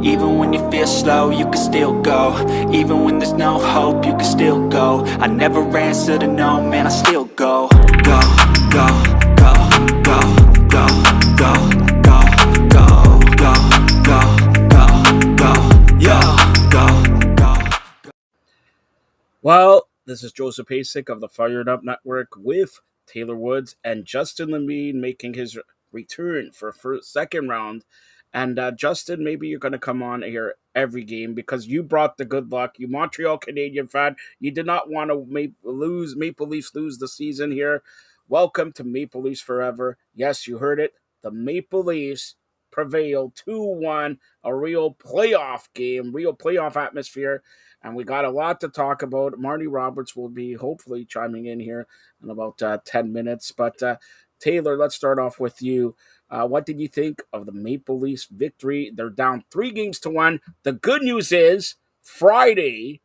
Even when you feel slow, you can still go. Even when there's no hope, you can still go. I never answer to no, man, I still go. Go, go, go, go, go, go, go, go, go, go, go, go, go. Well, this is Joseph Pasek of the Fired Up Network with Taylor Woods and Justin Levine making his return for second round. And Justin, maybe you're going to come on here every game because you brought the good luck. You Montreal Canadian fan. You did not want to Maple Leafs lose the season here. Welcome to Maple Leafs Forever. Yes, you heard it. The Maple Leafs prevailed 2-1, a real playoff game, real playoff atmosphere. And we got a lot to talk about. Marty Roberts will be hopefully chiming in here in about 10 minutes. But Taylor, let's start off with you. What did you think of the Maple Leafs victory? They're down 3-1. The good news is Friday,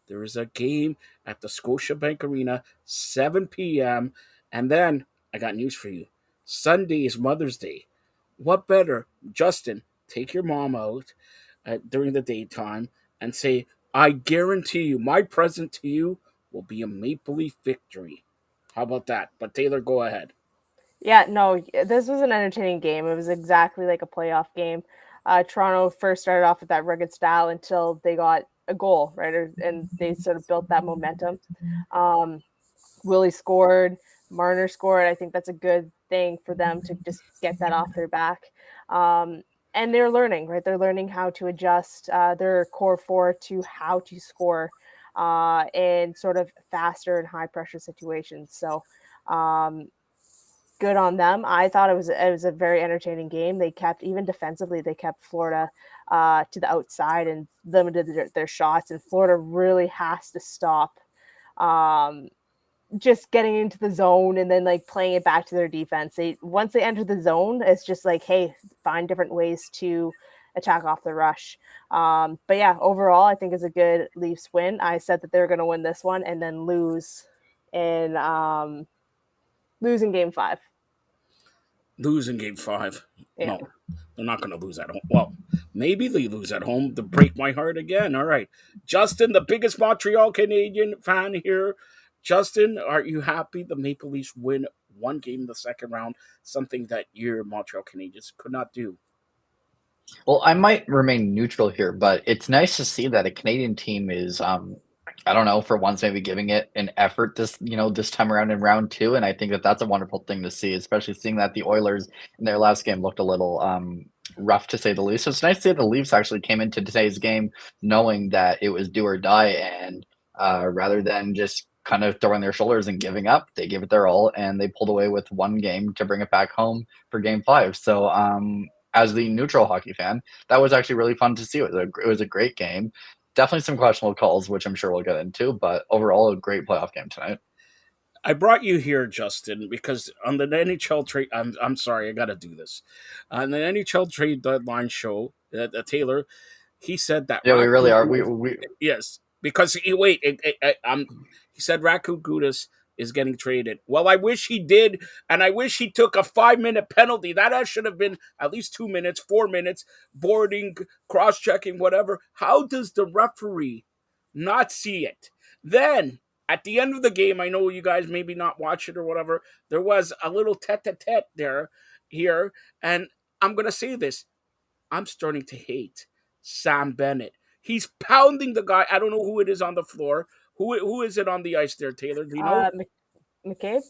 there is a game at the Scotiabank Arena, 7 p.m. And then I got news for you. Sunday is Mother's Day. What better, Justin, take your mom out during the daytime and say, I guarantee you, my present to you will be a Maple Leaf victory. How about that? But Taylor, go ahead. Yeah, no, this was an entertaining game. It was exactly like a playoff game. Toronto first started off with that rugged style until they got a goal, right? And they sort of built that momentum. Willie scored, Marner scored. I think that's a good thing for them to just get that off their back. And they're learning, right? They're learning how to adjust their core four to how to score in sort of faster and high pressure situations. So good on them. I thought it was a very entertaining game. They kept, even defensively, they kept Florida to the outside and limited their shots. And Florida really has to stop just getting into the zone and then like playing it back to their defense. Once they enter the zone, it's just like, hey, find different ways to attack off the rush. But yeah, overall, I think it's a good Leafs win. I said that they're going to win this one and then lose in Game 5. Lose in Game 5. Yeah. No, they're not going to lose at home. Well, maybe they lose at home to break my heart again. All right. Justin, the biggest Montreal Canadian fan here. Justin, are you happy the Maple Leafs win one game in the second round, something that your Montreal Canadiens could not do? Well, I might remain neutral here, but it's nice to see that a Canadian team is, I don't know, for once maybe giving it an effort this time around in round two, and I think that that's a wonderful thing to see, especially seeing that the Oilers in their last game looked a little rough to say the least. So it's nice to see the Leafs actually came into today's game knowing that it was do or die, and rather than just kind of throwing their shoulders and giving up, they gave it their all, and they pulled away with one game to bring it back home for Game 5. So as the neutral hockey fan, that was actually really fun to see. It was a great game. Definitely some questionable calls, which I'm sure we'll get into, but overall, a great playoff game tonight. I brought you here, Justin, because on the NHL trade, I'm sorry, I got to do this. On the NHL trade deadline show, Taylor, he said that. Yeah, we really are. We Yes, because he said Raku Gudis is getting traded. Well, I wish he did, and I wish he took a 5-minute penalty. That should have been at least 2 minutes, 4 minutes, boarding, cross-checking, whatever. How does the referee not see it? Then, at the end of the game, I know you guys maybe not watch it or whatever, there was a little tete-a-tete here, and I'm going to say this. I'm starting to hate Sam Bennett. He's pounding the guy. I don't know who it is on the floor. Who is it on the ice there, Taylor? Do you know? McCabe?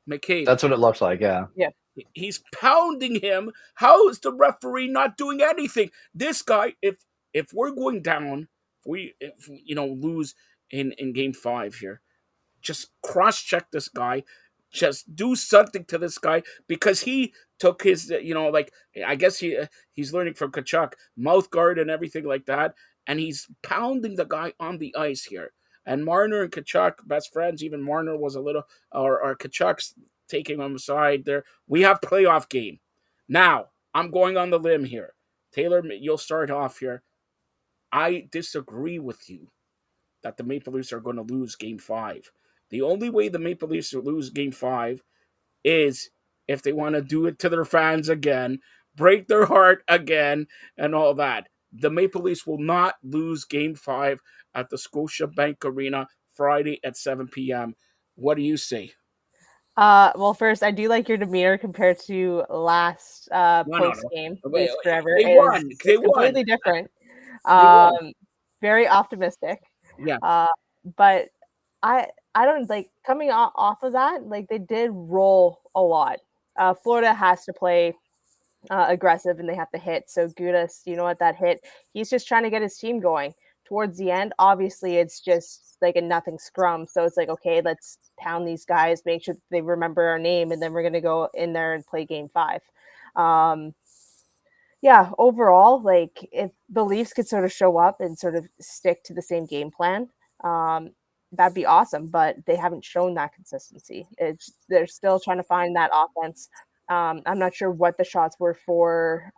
McCabe. That's what it looks like, yeah. Yeah. He's pounding him. How is the referee not doing anything? This guy, if we're going down, if lose in Game 5 here, just cross-check this guy. Just do something to this guy because he took his, I guess he's learning from Kachuk, mouth guard and everything like that, and he's pounding the guy on the ice here. And Marner and Kachuk, best friends. Even Marner was a little, or Kachuk's taking him aside there. We have playoff game. Now, I'm going on the limb here. Taylor, you'll start off here. I disagree with you that the Maple Leafs are going to lose Game 5. The only way the Maple Leafs will lose Game 5 is if they want to do it to their fans again break their heart again, and all that. The Maple Leafs will not lose Game 5 at the Scotiabank Arena Friday at 7 p.m. What do you say? Well, first, I do like your demeanor compared to last No, no, post no. game Wait, Leafs wait, Forever. they It won. is They won. completely different. They won. Um, very optimistic. Yeah. Uh, but I don't like coming off of that. Like they did roll a lot. Florida has to play aggressive and they have to hit. So Gudas, you know what, that hit, he's just trying to get his team going. Towards the end, obviously, it's just like a nothing scrum. So it's like, okay, let's pound these guys, make sure they remember our name, and then we're gonna go in there and play game 5. Um, yeah, overall, like if the Leafs could sort of show up and sort of stick to the same game plan, um, that'd be awesome. But they haven't shown that consistency. They're still trying to find that offense. I'm not sure what the shots were for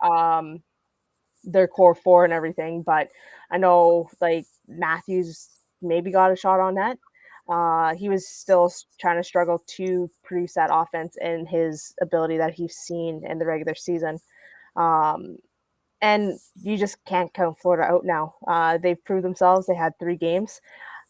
their core four and everything, but I know like Matthews maybe got a shot on net. He was still trying to struggle to produce that offense and his ability that he's seen in the regular season. Um, and you just can't count Florida out now. They've proved themselves. They had 3 games,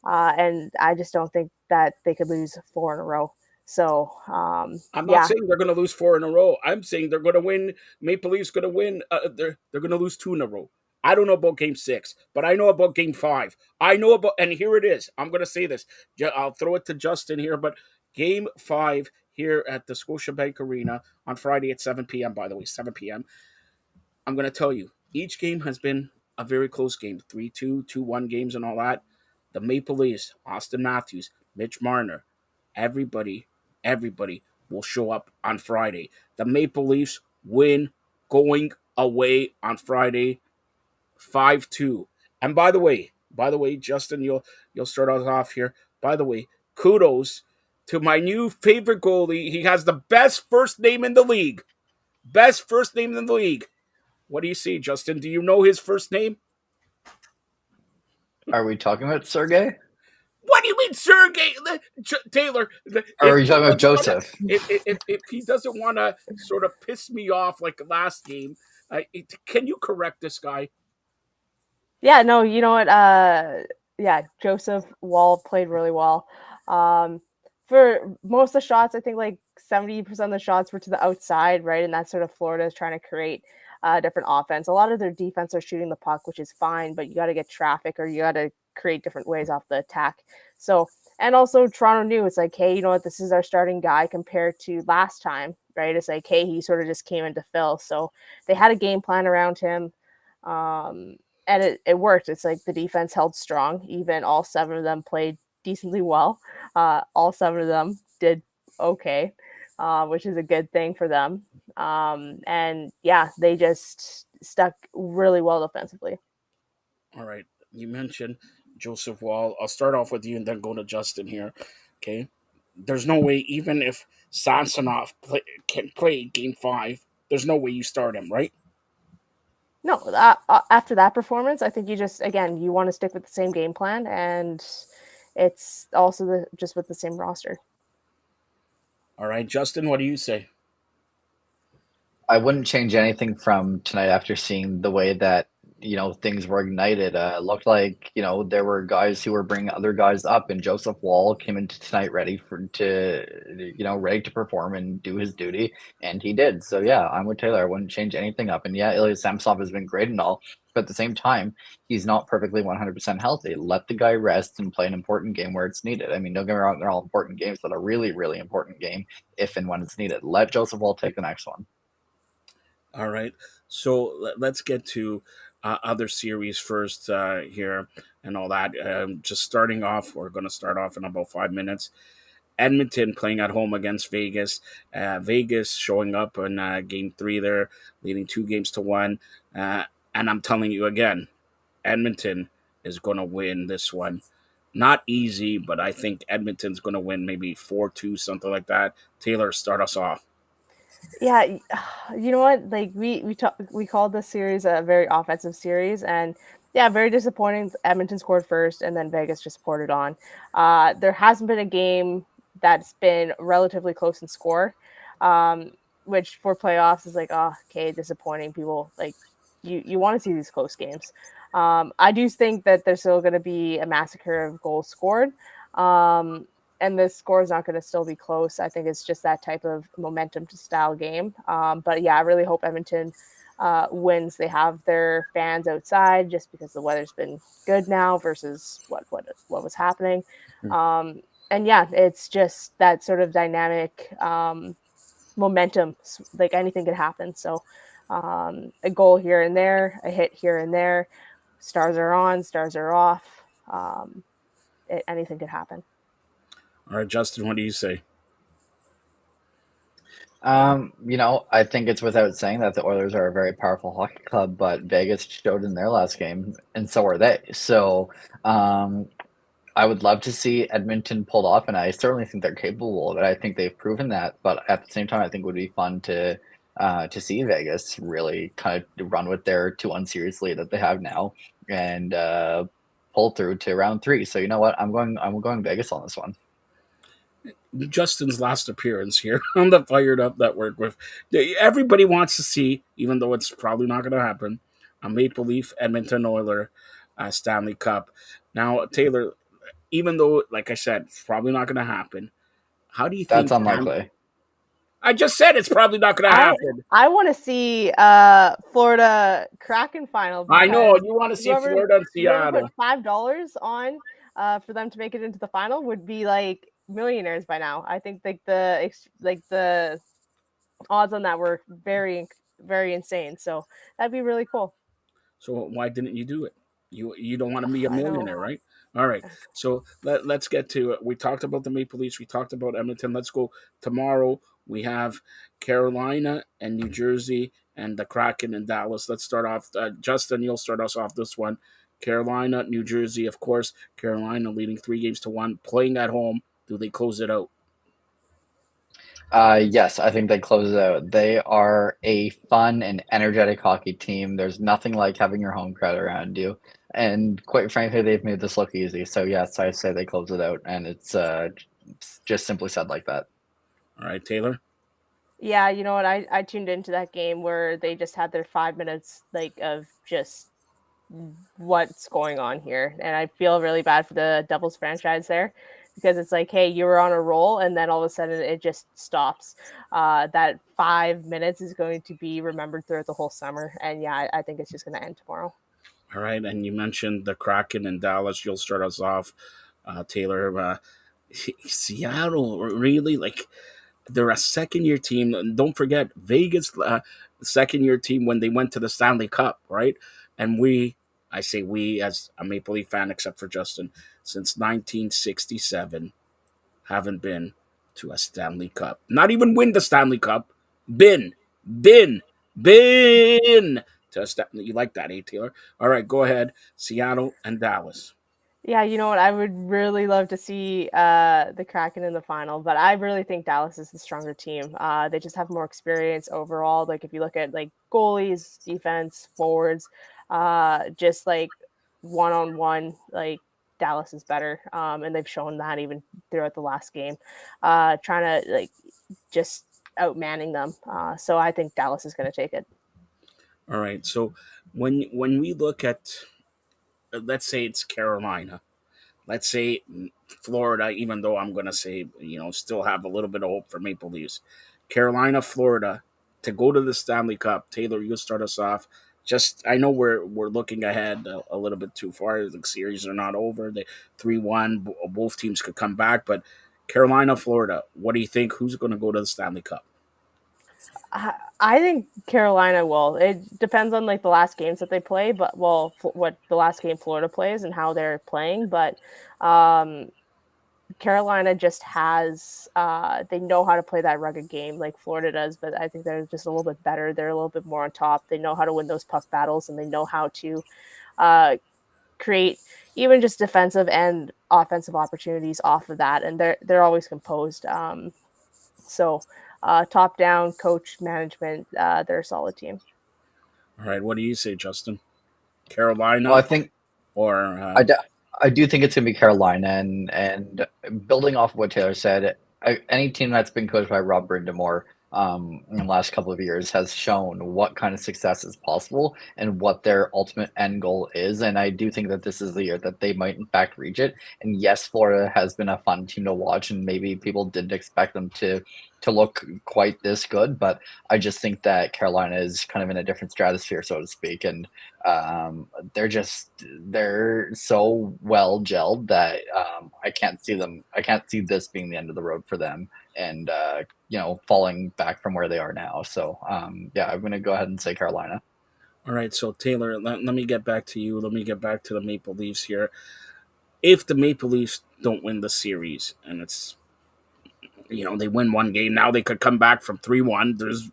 and I just don't think that they could lose 4 in a row. So, I'm not yeah, saying they're going to lose 4 in a row. I'm saying they're going to win. Maple Leafs going to win. They're going to lose 2 in a row. I don't know about Game 6, but I know about Game 5. I know about, and here it is. I'm going to say this. I'll throw it to Justin here, but Game 5 here at the Scotiabank Arena on Friday at 7 p.m. By the way, 7 p.m. I'm going to tell you, each game has been a very close game. 3-2, 2-1 games and all that. The Maple Leafs, Austin Matthews, Mitch Marner, everybody, everybody will show up on Friday. The Maple Leafs win going away on Friday 5-2. And by the way, Justin, you'll start us off here. By the way, kudos to my new favorite goalie. He has the best first name in the league. Best first name in the league. What do you see, Justin? Do you know his first name? Are we talking about Sergey? What do you mean, Sergey Taylor? Or If are you he talking about doesn't want to, Joseph? if he doesn't want to sort of piss me off like last game, can you correct this guy? yeah, no, you know what? Yeah, Joseph Wall played really well. Um, for most of the shots, I think like 70% of the shots were to the outside, right? And that's sort of Florida is trying to create a different offense. A lot of their defense are shooting the puck, which is fine, but you got to get traffic or you got to create different ways off the attack. So, and also Toronto knew it's like, hey, you know what? This is our starting guy compared to last time, right? It's like, hey, he sort of just came in to fill. So they had a game plan around him. And it worked. It's like the defense held strong. Even all 7 of them played decently well. All 7 of them did okay, which is a good thing for them. And yeah, they just stuck really well defensively. All right, you mentioned Joseph Wall. I'll start off with you and then go to Justin here. Okay, there's no way, even if Samsonov can play Game 5, there's no way you start him, right? No, after that performance, I think you just again you want to stick with the same game plan, and it's also just with the same roster. All right, Justin, what do you say? I wouldn't change anything from tonight after seeing the way that things were ignited. Looked like there were guys who were bringing other guys up, and Joseph Wall came into tonight ready to perform and do his duty, and he did. So yeah, I'm with Taylor. I wouldn't change anything up. And yeah, Ilya Samsonov has been great and all, but at the same time, he's not perfectly 100% healthy. Let the guy rest and play an important game where it's needed. I mean, don't get me wrong, they're all important games, but a really, really important game if and when it's needed. Let Joseph Wall take the next one. All right. So let's get to other series first here and all that. Just starting off, we're going to start off in about 5 minutes. Edmonton playing at home against Vegas. Vegas showing up in game 3 there, leading 2-1. And I'm telling you again, Edmonton is going to win this one. Not easy, but I think Edmonton's going to win maybe 4-2, something like that. Taylor, start us off. Yeah, you know what? Like we called this series a very offensive series, and yeah, very disappointing. Edmonton scored first, and then Vegas just poured it on. There hasn't been a game that's been relatively close in score. Um, which for playoffs is like, oh, okay, disappointing. People like you want to see these close games. I do think that there's still going to be a massacre of goals scored. And the score is not going to still be close. I think it's just that type of momentum to style game. But yeah, I really hope Edmonton wins. They have their fans outside just because the weather's been good now versus what was happening. And yeah, it's just that sort of dynamic momentum. Like anything could happen. So a goal here and there, a hit here and there. Stars are on, stars are off. Anything could happen. All right, Justin, what do you say? I think it's without saying that the Oilers are a very powerful hockey club, but Vegas showed in their last game, and so are they. So, I would love to see Edmonton pulled off, and I certainly think they're capable of it. I think they've proven that, but at the same time, I think it would be fun to see Vegas really kind of run with their 2-1 series lead that they have now and pull through to round 3. So you know what? I'm going Vegas on this one. Justin's last appearance here on the Fired Up Network. With everybody wants to see, even though it's probably not going to happen, a Maple Leaf Edmonton Oiler Stanley Cup. Now, Taylor, even though, like I said, it's probably not going to happen, how do you think? That's unlikely. I just said it's probably not going to happen. I want to see Florida Kraken final. I know you want to see Florida and Seattle. Put $5 on for them to make it into the final would be like millionaires by now. I think the odds on that were very, very insane. So that'd be really cool. So why didn't you do it? You don't want to be a millionaire, right? All right. So let's get to it. We talked about the Maple Leafs. We talked about Edmonton. Let's go tomorrow. We have Carolina and New Jersey and the Kraken in Dallas. Let's start off. Justin, you'll start us off this one. Carolina, New Jersey, of course. Carolina leading 3-1, playing at home. Do they close it out? Yes, I think they close it out. They are a fun and energetic hockey team. There's nothing like having your home crowd around you. And quite frankly, they've made this look easy. So, yes, I say they close it out. And it's just simply said like that. All right, Taylor? Yeah, you know what? I tuned into that game where they just had their 5 minutes of just what's going on here. And I feel really bad for the Devils franchise there. Because it's like, hey, you were on a roll, and then all of a sudden it just stops. That 5 minutes is going to be remembered throughout the whole summer. And yeah, I think it's just going to end tomorrow. All right, and you mentioned the Kraken in Dallas. You'll start us off, Taylor. Seattle, really? Like, they're a second-year team. And don't forget, Vegas, second-year team when they went to the Stanley Cup, right? And I say we as a Maple Leaf fan, except for Justin, since 1967, haven't been to a Stanley Cup. Not even win the Stanley Cup. Been to a Stanley. You like that, eh, Taylor? All right, go ahead. Seattle and Dallas. Yeah, you know what? I would really love to see the Kraken in the final, but I really think Dallas is the stronger team. They just have more experience overall. Like if you look at like goalies, defense, forwards, just like one-on-one, like Dallas is better, and they've shown that even throughout the last game, trying to like just outmanning them. So I think Dallas is going to take it. All right. So when we look at, let's say it's Carolina, let's say Florida, even though I'm going to say, still have a little bit of hope for Maple Leafs. Carolina, Florida, to go to the Stanley Cup. Taylor, you'll start us off. Just, I know we're looking ahead a little bit too far. The series are not over. The 3-1, both teams could come back. But Carolina, Florida, what do you think? Who's going to go to the Stanley Cup? I think Carolina will. It depends on like the last games that they play, but what the last game Florida plays and how they're playing. But Carolina just has they know how to play that rugged game like Florida does, but I think they're just a little bit better. They're a little bit more on top. They know how to win those puck battles, and they know how to create even just defensive and offensive opportunities off of that. And they're always composed. So top down, coach, management, they're a solid team. All right, what do you say, Justin? Carolina? Well, I think, or I do think it's going to be Carolina, and building off of what Taylor said, any team that's been coached by Rob Brindamore in the last couple of years has shown what kind of success is possible and what their ultimate end goal is. And I do think that this is the year that they might, in fact, reach it. And yes, Florida has been a fun team to watch, and maybe people didn't expect them to look quite this good. But I just think that Carolina is kind of in a different stratosphere, so to speak, and they're so well gelled that I can't see this being the end of the road for them, and falling back from where they are now. So yeah, I'm going to go ahead and say Carolina. All right, so Taylor, let me get back to you. Let me get back to the Maple Leafs here. If the Maple Leafs don't win the series, and it's they win one game, now they could come back from 3-1. There's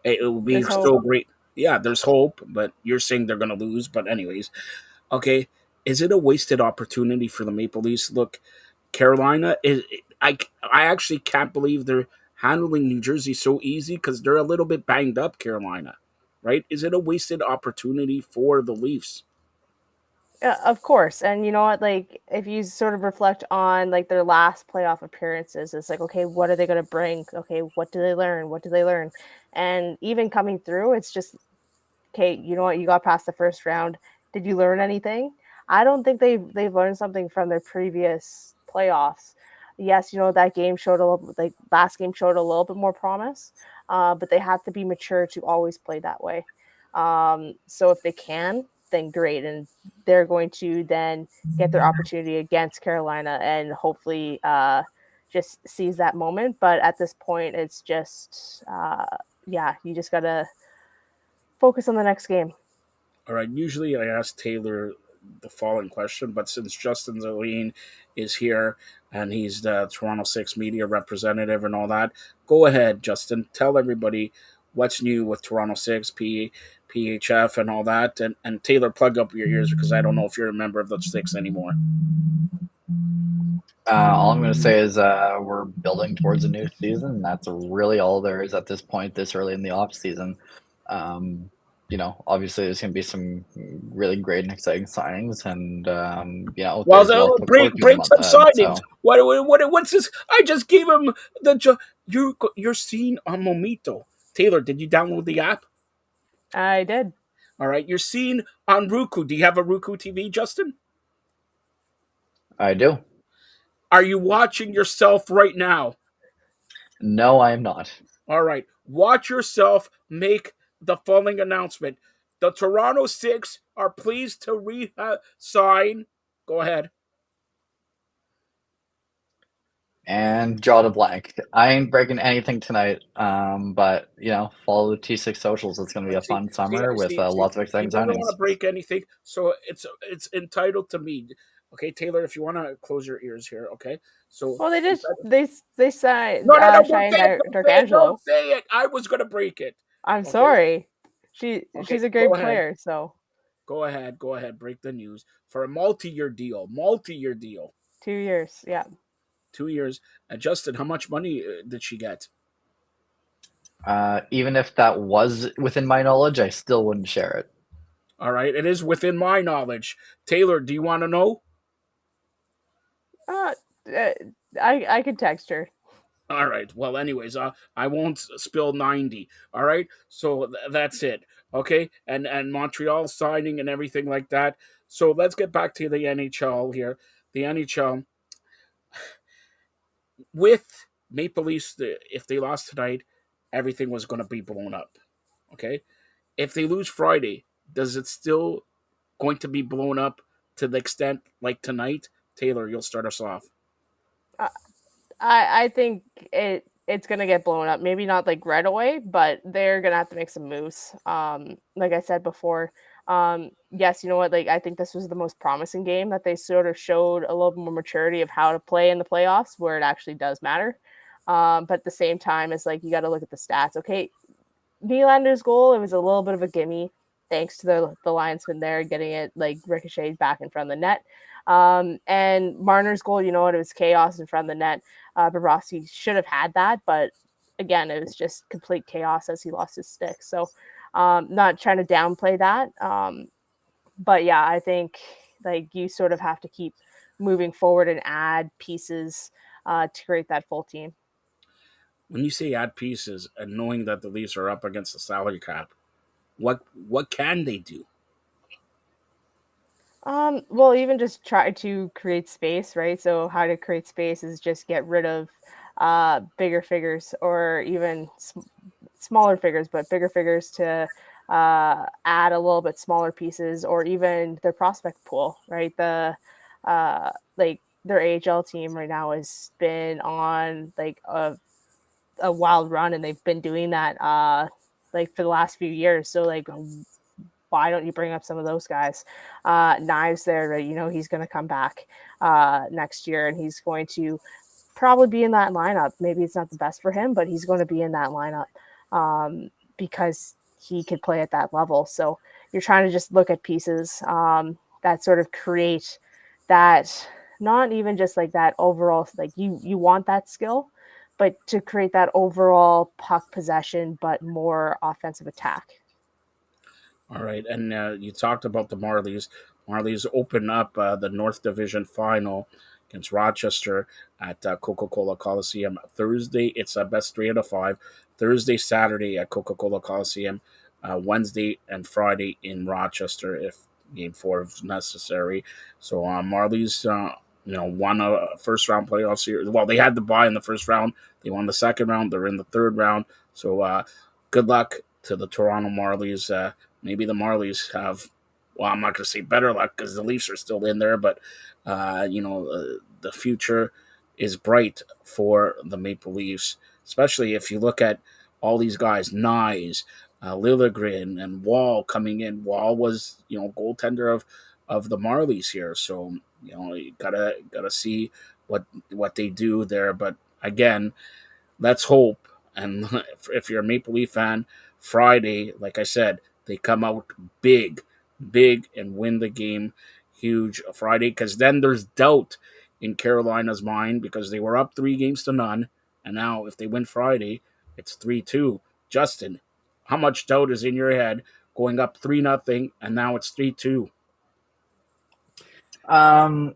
it will be There's hope. still great. Yeah, there's hope, but you're saying they're going to lose. But anyways, okay, is it a wasted opportunity for the Maple Leafs? Look, Carolina is. I actually can't believe they're handling New Jersey so easy because they're a little bit banged up. Carolina, right? Is it a wasted opportunity for the Leafs? Yeah, of course. And you know what? Like, if you sort of reflect on like their last playoff appearances, it's like, okay, what are they going to bring? Okay, what do they learn? What do they learn? And even coming through, it's just, okay, you know what? You got past the first round. Did you learn anything? I don't think they've learned something from their previous playoffs. Yes, you know that game showed a little, like last game showed a little bit more promise, but they have to be mature to always play that way. So if they can, then great, and they're going to then get their opportunity against Carolina and hopefully just seize that moment. But at this point, it's just yeah, you just gotta focus on the next game. All right. Usually I ask Taylor the following question, but since Justin Zoline is here and he's the Toronto Six media representative and all that, go ahead, Justin. Tell everybody what's new with Toronto Six, PHF, and all that. And Taylor, plug up your ears because I don't know if you're a member of the Six anymore. All I'm going to say is we're building towards a new season. That's really all there is at this point, this early in the off season. Obviously there's going to be some really great and exciting signings, and Well, there's a lot to look forward to in the break month some ahead. signings. So What's this? I just gave him you're seen on Mometu. Taylor, did you download the app? I did. All right, you're seen on Roku. Do you have a Roku TV, Justin? I do. Are you watching yourself right now? No, I am not. All right, watch yourself make the following announcement. The Toronto Six are pleased to re-sign. Go ahead. And draw the blank. I ain't breaking anything tonight. But follow the T6 socials. It's going to be a fun summer with lots of You exciting never want signings. to break anything, so it's entitled to me. Okay, Taylor, if you want to close your ears here, okay. So Well, they signed no, don't Cheyenne say it, don't say it, D'Angelo. don't say it. I was gonna break it. I'm Okay, sorry. okay, She's a go great ahead, player. So go ahead, break the news for a multi-year deal, 2 years. Yeah. 2 years. Justin, how much money did she get? Even if that was within my knowledge, I still wouldn't share it. All right, it is within my knowledge. Taylor, do you want to know? Uh, uh I could text her. All right. Well, anyways, I won't spill 90. All right. So that's it. Okay. And Montreal signing and everything like that. So let's get back to the NHL here. The NHL with Maple Leafs, if they lost tonight, everything was going to be blown up. Okay. If they lose Friday, does it still going to be blown up to the extent like tonight? Taylor, you'll start us off. Uh, I think it's gonna get blown up. Maybe not like right away, but they're gonna have to make some moves. Like I said before, yes, you know what? Like I think this was the most promising game that they sort of showed a little more maturity of how to play in the playoffs, where it actually does matter. But at the same time, it's like you got to look at the stats. Okay, Nylander's goal, it was a little bit of a gimme, thanks to the linesman there getting it like ricocheted back in front of the net. And Marner's goal, you know what, it was chaos in front of the net. Bobrovsky should have had that, but again, it was just complete chaos as he lost his stick. So, not trying to downplay that. But yeah, I think like you sort of have to keep moving forward and add pieces to create that full team. When you say add pieces and knowing that the Leafs are up against the salary cap, what can they do? Well, even just try to create space, right? So how to create space is just get rid of bigger figures or even smaller figures, but bigger figures to add a little bit smaller pieces or even their prospect pool, right? Like their AHL team right now has been on like a wild run and they've been doing that like for the last few years. So like why don't you bring up some of those guys? Knives there, right? You know, he's going to come back next year and he's going to probably be in that lineup. Maybe it's not the best for him, but he's going to be in that lineup because he could play at that level. So you're trying to just look at pieces that sort of create that, not even just like that overall, like you want that skill, but to create that overall puck possession, but more offensive attack. All right, and you talked about the Marlies. Marlies open up the North Division final against Rochester at Coca-Cola Coliseum Thursday. It's a best 3 out of 5. Thursday, Saturday at Coca-Cola Coliseum. Wednesday and Friday in Rochester if Game 4 is necessary. So Marlies, won a first round playoff series. Well, they had the bye in the first round. They won the second round. They're in the third round. So good luck to the Toronto Marlies. Maybe the Marlies have, well, I'm not going to say better luck because the Leafs are still in there, but, the future is bright for the Maple Leafs, especially if you look at all these guys, Nyes, Liljegren, and Wall coming in. Wall was, goaltender of the Marlies here, so you gotta see what they do there. But again, let's hope. And if you're a Maple Leaf fan, Friday, like I said, they come out big, big, and win the game huge Friday. Because then there's doubt in Carolina's mind because they were up 3 games to none, and now if they win Friday, it's 3-2. Justin, how much doubt is in your head going up 3-0, and now it's 3-2? Um,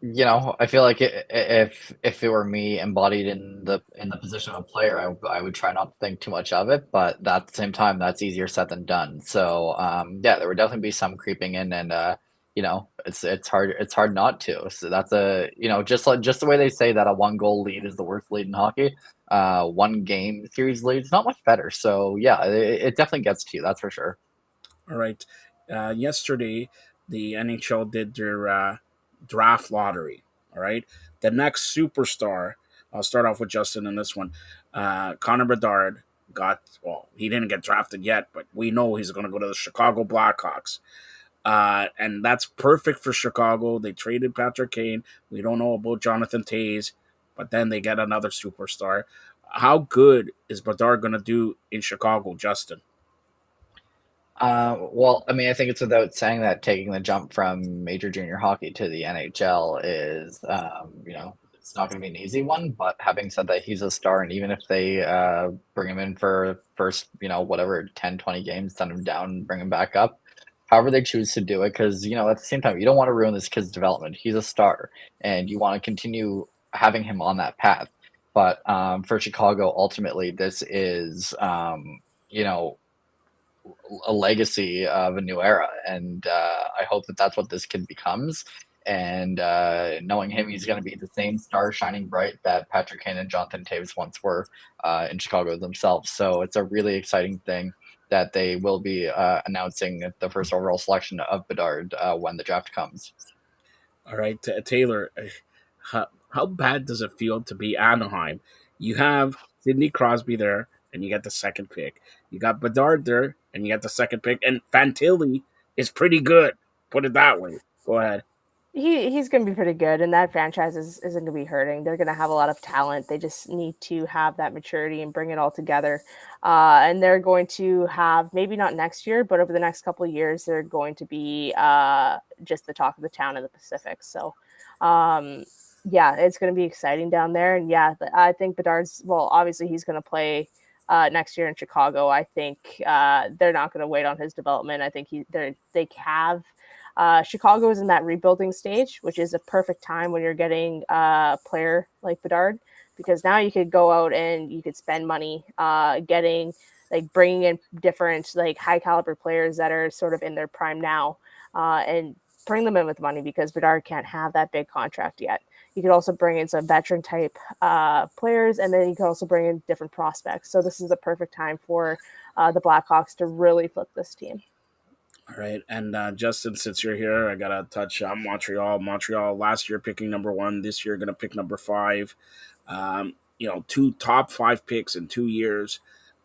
I feel like if it were me embodied in the position of a player, I would try not to think too much of it. But at the same time, that's easier said than done. So yeah, there would definitely be some creeping in, and it's hard not to. So that's just the way they say that a 1 goal lead is the worst lead in hockey. 1 game series lead is not much better. So yeah, it definitely gets to you. That's for sure. All right. Yesterday, the NHL did their draft lottery. All right. The next superstar, I'll start off with Justin in this one. Connor Bedard well, he didn't get drafted yet, but we know he's going to go to the Chicago Blackhawks. And that's perfect for Chicago. They traded Patrick Kane. We don't know about Jonathan Toews, but then they get another superstar. How good is Bedard going to do in Chicago, Justin? Well, I mean, I think it's without saying that taking the jump from major junior hockey to the NHL is, it's not going to be an easy one. But having said that, he's a star, and even if they bring him in for first, whatever, 10, 20 games, send him down, bring him back up, however they choose to do it, because, at the same time, you don't want to ruin this kid's development. He's a star, and you want to continue having him on that path. But for Chicago, ultimately, this is, you know, a legacy of a new era, and I hope that that's what this kid becomes. And knowing him, he's going to be the same star shining bright that Patrick Kane and Jonathan Toews once were in Chicago themselves. So it's a really exciting thing that they will be announcing the first overall selection of Bedard when the draft comes. All right, Taylor, how bad does it feel to be Anaheim? You have Sidney Crosby there, and you get the second pick. You got Bedard there, and you get the second pick. And Fantilli is pretty good. Put it that way. Go ahead. He's going to be pretty good, and that franchise isn't going to be hurting. They're going to have a lot of talent. They just need to have that maturity and bring it all together. And they're going to have, maybe not next year, but over the next couple of years, they're going to be just the talk of the town in the Pacific. So, yeah, it's going to be exciting down there. And yeah, I think Bedard's, well, obviously he's going to play next year in Chicago. I think they're not going to wait on his development. I think they have. Chicago is in that rebuilding stage, which is a perfect time when you're getting a player like Bedard because now you could go out and you could spend money bringing in different like high caliber players that are sort of in their prime now, and bring them in with money because Bedard can't have that big contract yet. You could also bring in some veteran type players, and then you can also bring in different prospects. So this is the perfect time for the Blackhawks to really flip this team. All right, and Justin, since you're here, I gotta touch on Montreal. Montreal last year picking number 1, this year gonna pick number 5. 2 top 5 picks in 2 years.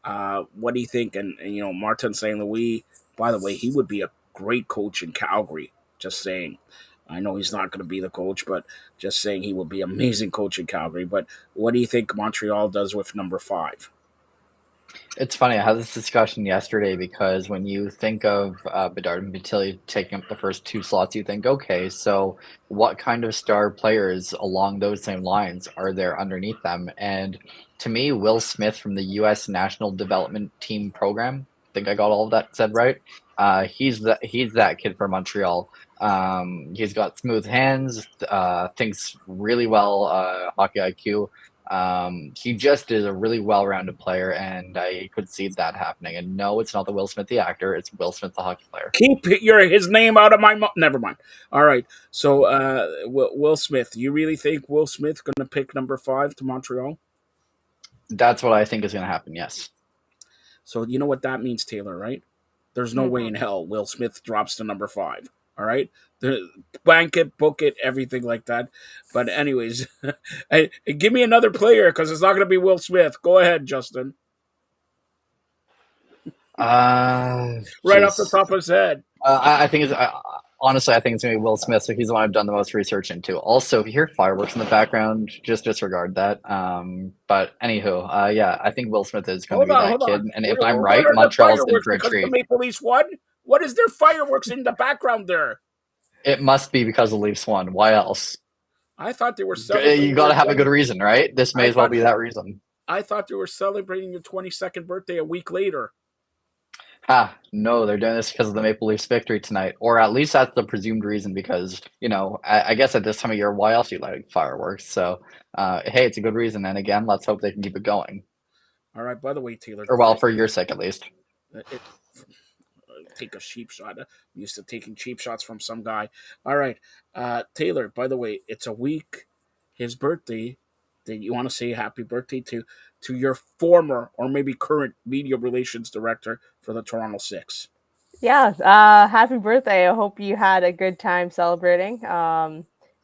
What do you think? And Martin St. Louis. By the way, he would be a great coach in Calgary. Just saying. I know he's not going to be the coach, but just saying he would be an amazing coach in Calgary. But what do you think Montreal does with number 5? It's funny. I had this discussion yesterday because when you think of Bedard and Batilli taking up the first 2 slots, you think, okay, so what kind of star players along those same lines are there underneath them? And to me, Will Smith from the U.S. National Development Team program, I think I got all of that said right. He's that kid from Montreal. He's got smooth hands, thinks really well, hockey IQ. He just is a really well-rounded player, and I could see that happening. And no, it's not the Will Smith the actor; it's Will Smith the hockey player. Keep his name out of my mouth. Never mind. All right. So, Will Smith. You really think Will Smith going to pick number 5 to Montreal? That's what I think is going to happen. Yes. So you know what that means, Taylor, right? There's no way in hell Will Smith drops to number 5. All right, bank it, book it, everything like that. But anyways, give me another player because it's not going to be Will Smith. Go ahead, Justin. Right off the top of his head. I think it's honestly, I think it's going to be Will Smith. So he's the one I've done the most research into. Also, if you hear fireworks in the background, just disregard that. But anywho, yeah, I think Will Smith is going to be that kid. And if I'm right, Montreal's in for a treat. The Maple Leafs won? What is there fireworks in the background there? It must be because the Leafs won. Why else? I thought they were celebrating. You got to have a good reason, right? This may as well be that reason. I thought they were celebrating your 22nd birthday a week later. No, they're doing this because of the Maple Leafs victory tonight. Or at least that's the presumed reason because, I guess at this time of year, why else do you like fireworks? So, hey, it's a good reason. And again, let's hope they can keep it going. All right, by the way, Taylor. Or well, for your sake at least. Take a cheap shot. I'm used to taking cheap shots from some guy. All right. Taylor, by the way, it's a week, his birthday. That you want to say happy birthday to your former or maybe current media relations director for the Toronto Six. Yeah. Happy birthday. I hope you had a good time celebrating.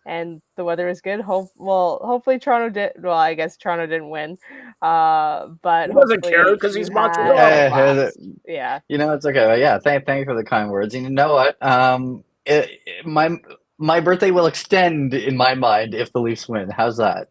And the weather was good. Hopefully Toronto did. Well, I guess Toronto didn't win. But he doesn't care because he's Montreal. Yeah. It's okay. Yeah. Thank you for the kind words. And you know what? My birthday will extend in my mind if the Leafs win. How's that?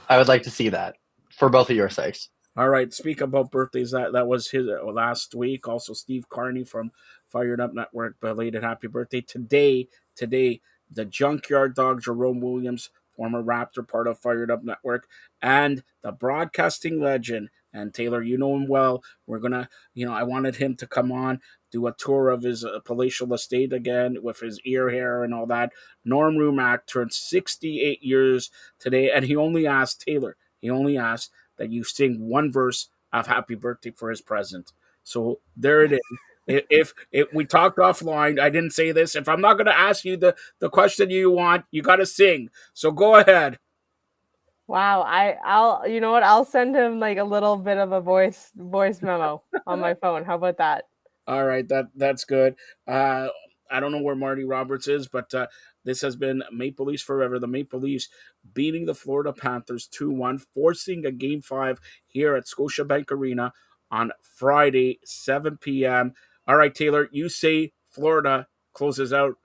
I would like to see that for both of your sakes. All right. Speak about birthdays. That was his last week. Also, Steve Carney from Fired Up Network, belated happy birthday today. The Junkyard Dog, Jerome Williams, former Raptor, part of Fired Up Network, and the broadcasting legend. And Taylor, you know him well. We're going to, I wanted him to come on, do a tour of his palatial estate again with his ear hair and all that. Norm Rumack turned 68 years today, and he only asked, Taylor, that you sing one verse of Happy Birthday for his present. So there it is. If we talked offline, I didn't say this. If I'm not going to ask you the question you want, you got to sing. So go ahead. Wow, I'll send him like a little bit of a voice memo on my phone. How about that? All right, that's good. I don't know where Marty Roberts is, but this has been Maple Leafs Forever. The Maple Leafs beating the Florida Panthers 2-1, forcing a Game 5 here at Scotiabank Arena on Friday, 7 p.m. All right, Taylor, you say Florida closes out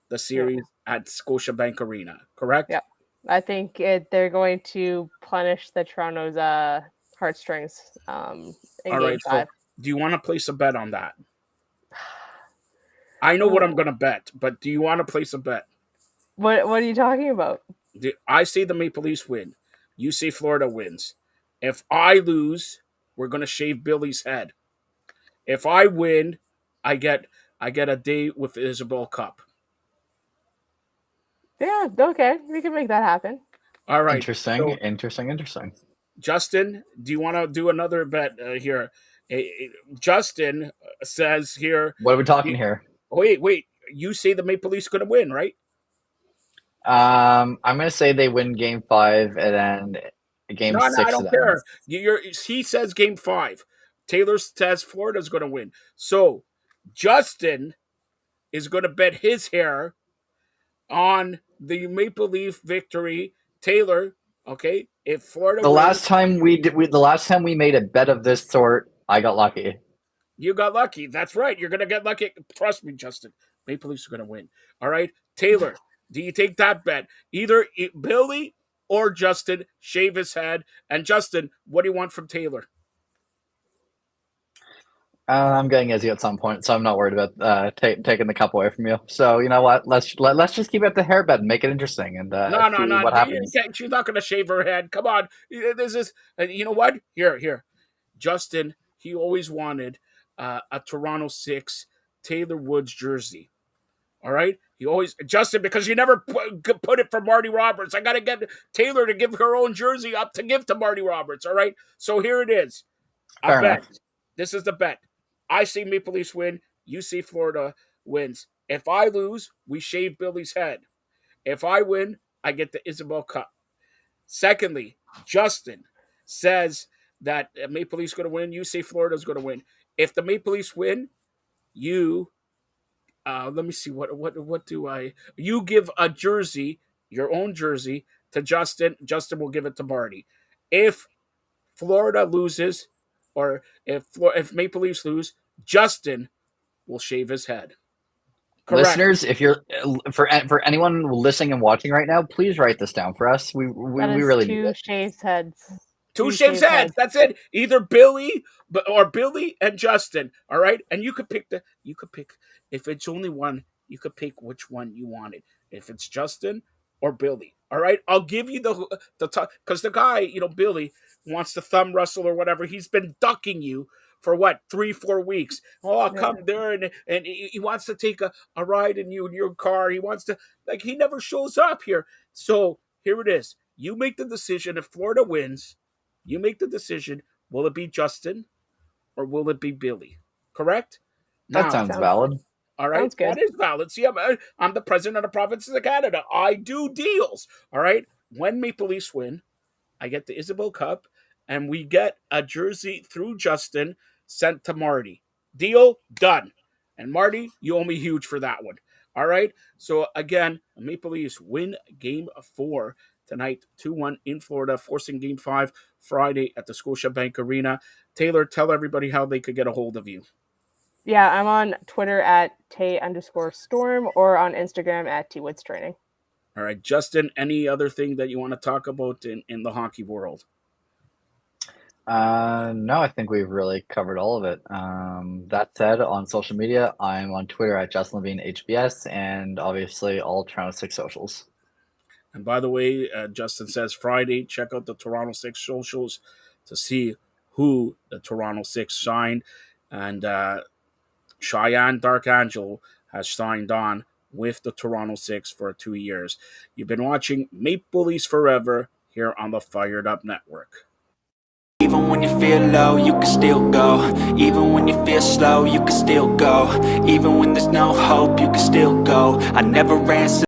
the series at Scotiabank Arena, correct? Yeah. I think they're going to punish the Toronto's heartstrings in Game 5. So do you want to place a bet on that? I know what I'm going to bet, but do you want to place a bet? What are you talking about? I say the Maple Leafs win. You say Florida wins. If I lose, we're going to shave Billy's head. If I win, I get a day with Isabel Cup. Yeah, okay. We can make that happen. All right. Interesting, So, interesting. Justin, do you want to do another bet here? Justin says here. What are we talking here? Wait. You say the Maple Leafs going to win, right? I'm gonna say they win Game 5 and then Game No, I 6 don't ends. care. He says Game 5. Taylor says Florida's going to win. So Justin is going to bet his hair on the Maple Leaf victory. Taylor, okay, if Florida The wins, last time the last time we made a bet of this sort, I got lucky. you got lucky. That's right. You're going to get lucky. Trust me, Justin. Maple Leafs are going to win. All right, Taylor, do you take that bet? Either Billy or Justin shave his head. And Justin, what do you want from Taylor? I'm getting Izzy at some point, so I'm not worried about taking the cup away from you. So you know what? Let's just keep it the hair bet and make it interesting and see what happens. She's not going to shave her head. Come on. This is, you know what? Here. Justin, he always wanted a Toronto 6 Taylor Woods jersey. All right? Justin, because you never put it for Marty Roberts. I got to get Taylor to give her own jersey up to give to Marty Roberts. All right? So here it is. Fair Bet. enough. This is the bet. I see Maple Leafs win. You see Florida wins. If I lose, we shave Billy's head. If I win, I get the Isabel Cup. Secondly, Justin says that Maple Leafs going to win. You say Florida's going to win. If the Maple Leafs win, you let me see what do I? You give a jersey, your own jersey, to Justin. Justin will give it to Marty. If Florida loses, or if Maple Leafs lose, Justin will shave his head. Correct. Listeners, if you're for anyone listening and watching right now, please write this down for us. We really need it. Shaved heads. Two shaved heads. That's it. Either Billy or Billy and Justin. All right, and you could pick if it's only one. You could pick which one you wanted. If it's Justin or Billy. All right, I'll give you the because the guy, Billy wants to thumb wrestle or whatever. He's been ducking you for what, 3-4 weeks. Oh, I'll come there and he wants to take a ride in your car. He wants to, he never shows up here. So here it is. You make the decision. If Florida wins, you make the decision. Will it be Justin or will it be Billy? Correct? That sounds valid. All right, that is valid. See, I'm the president of the provinces of Canada. I do deals. All right, when Maple Leafs win, I get the Isabel Cup, and we get a jersey through Justin sent to Marty. Deal done. And Marty, you owe me huge for that one. All right. So again, Maple Leafs win Game 4 tonight, 2-1 in Florida, forcing Game 5 Friday at the Scotiabank Arena. Taylor, tell everybody how they could get a hold of you. Yeah, I'm on Twitter at Tay_Storm or on Instagram at TWoodsTraining. All right, Justin, any other thing that you want to talk about in the hockey world? No, I think we've really covered all of it. That said, on social media, I'm on Twitter at Justin Levine HBS and obviously all Toronto 6 socials. And by the way, Justin says Friday, check out the Toronto 6 socials to see who the Toronto 6 signed. And Cheyenne Darkangelo has signed on with the Toronto 6 for 2 years. You've been watching Maple Leafs Forever here on the Fired Up Network. Even when you feel low, you can still go. Even when you feel slow, you can still go. Even when there's no hope, you can still go. I never answer